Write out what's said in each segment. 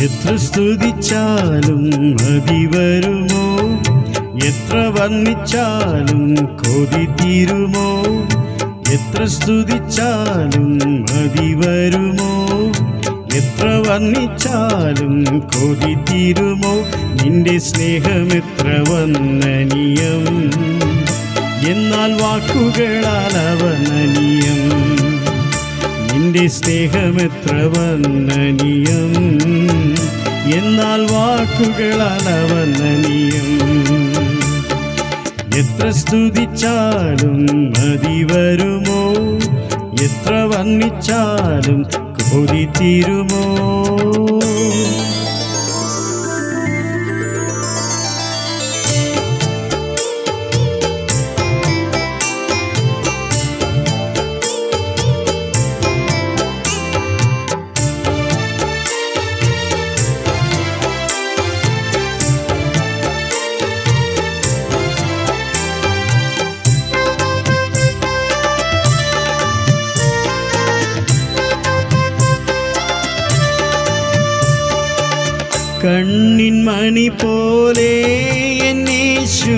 എത്ര സ്തുതിച്ചാലും മതി വരുമോ? എത്ര വർണ്ണിച്ചാലും കൊതി തീരുമോ? എത്ര സ്തുതിച്ചാലും മതി വരുമോ? എത്ര വർണ്ണിച്ചാലും കൊതി തീരുമോ? നിന്റെ സ്നേഹമെത്ര വന്ദനീയം, എന്നാൽ വാക്കുകളാൽ അവർണ്ണനീയം. നിന്റെ സ്നേഹമെത്ര വന്ദനീയം, എന്നാൽ വാക്കുകളാൽ അവർണ്ണനീയം. എത്ര സ്തുതിച്ചാലും മതി വരുമോ? എത്ര വർണ്ണിച്ചാലും കൊതി തീരുമോ? കണ്ണിൻ മണി പോലെ എന്നേശു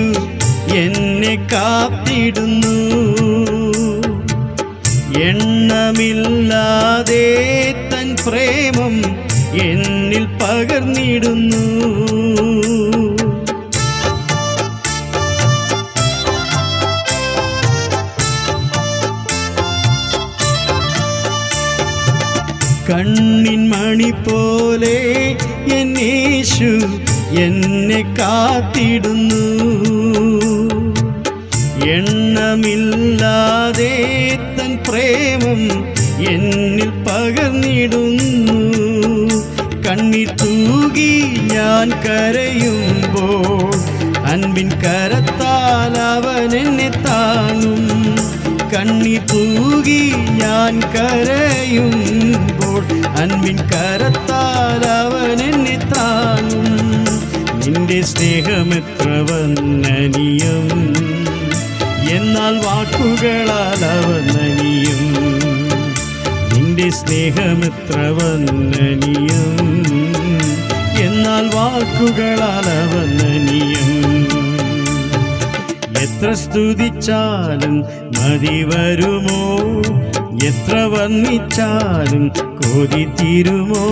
എന്നെ കാത്തിടുന്നു. എണ്ണമില്ലാതെ തൻ പ്രേമം എന്നിൽ പകർന്നിടുന്നു. കണ്ണിൻ മണി പോലെ എന്നേശു എന്നെ കാത്തിടുന്നു. എണ്ണമില്ലാതെ തൻ പ്രേമം എന്നിൽ പകർന്നിടുന്നു. കണ്ണീർ തൂകി ഞാൻ കരയുമ്പോൾ അൻപിൻ കരത്താൽ അവൻ എന്നെ താങ്ങും. കണ്ണീർ തൂകി ഞാൻ കരയുമ്പോൾ അൻപിൻ കരത്താൽ അവൻ എന്നെ താങ്ങും. നിന്റെ സ്നേഹമെത്ര വന്ദനീയം, എന്നാൽ വാക്കുകളാൽ അവർണ്ണനീയം. നിന്റെ സ്നേഹമെത്ര വന്ദനീയം, എന്നാൽ വാക്കുകളാൽ അവർണ്ണനീയം. എത്ര സ്തുതിച്ചാലും മതി വരുമോ? എത്ര വർണ്ണിച്ചാലും കൊതി തീരുമോ?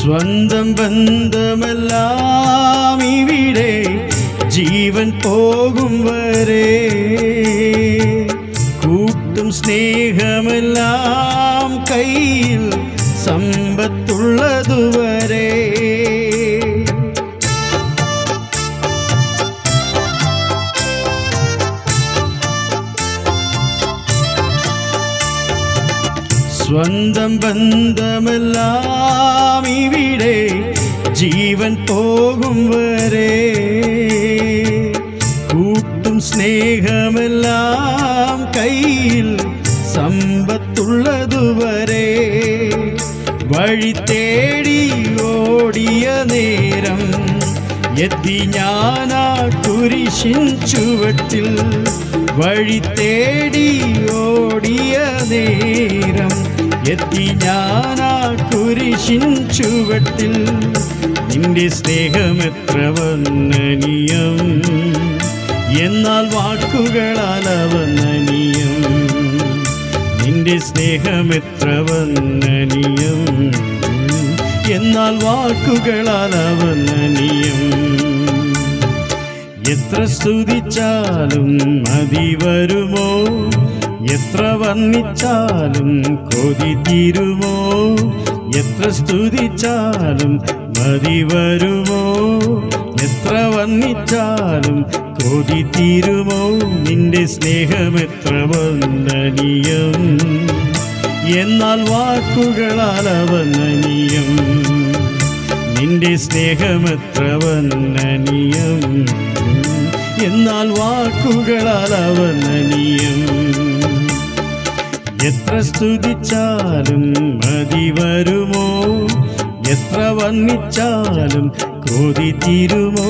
സ്വന്തം ബന്ധമെല്ലാം ഇവിടെ ജീവൻ പോകും വരെ, കൂട്ടും സ്നേഹമെല്ലാം കയ്യിൽ സമ്പത്തുള്ളതുവരെ. സ്വന്തം ബന്ധമെല്ലാം ഇവിടെ ജീവൻ പോകും വരെ, കൂട്ടും സ്നേഹമെല്ലാം കയ്യിൽ സമ്പത്തുള്ളതുവരെ. വഴി തേടി ഓടിയ നേരം എത്തി ഞാനാ കുരിശിൻ ചുവട്ടിൽ. വഴി തേടി ഓടിയ നേരം എത്തി ഞാനാ കുരിശിൻ ചുവട്ടിൽ. നിന്റെ സ്നേഹമെത്ര വന്ദനീയം, എന്നാൽ വാക്കുകളാൽ അവർണ്ണനീയം. നിന്റെ സ്നേഹമെത്ര വന്ദനീയം, എന്നാൽ വാക്കുകളാൽ അവർണ്ണനീയം. എത്ര സ്തുതിച്ചാലും മതി വരുമോ? എത്ര വർണ്ണിച്ചാലും കൊതി തീരുമോ? എത്ര സ്തുതിച്ചാലും മതി വരുമോ? എത്ര വർണ്ണിച്ചാലും കൊതി തീരുമോ? നിന്റെ സ്നേഹമെത്ര വന്ദനീയം, എന്നാൽ വാക്കുകളാൽ അവർണ്ണനീയം. നിന്റെ സ്നേഹമെത്ര വർണ്ണനീയം, എന്നാൽ വാക്കുകളാൽ അവർണ്ണനീയം. എത്ര സ്തുതിച്ചാലും മതി വരുമോ, എത്ര വർണ്ണിച്ചാലും കൊതി തീരുമോ.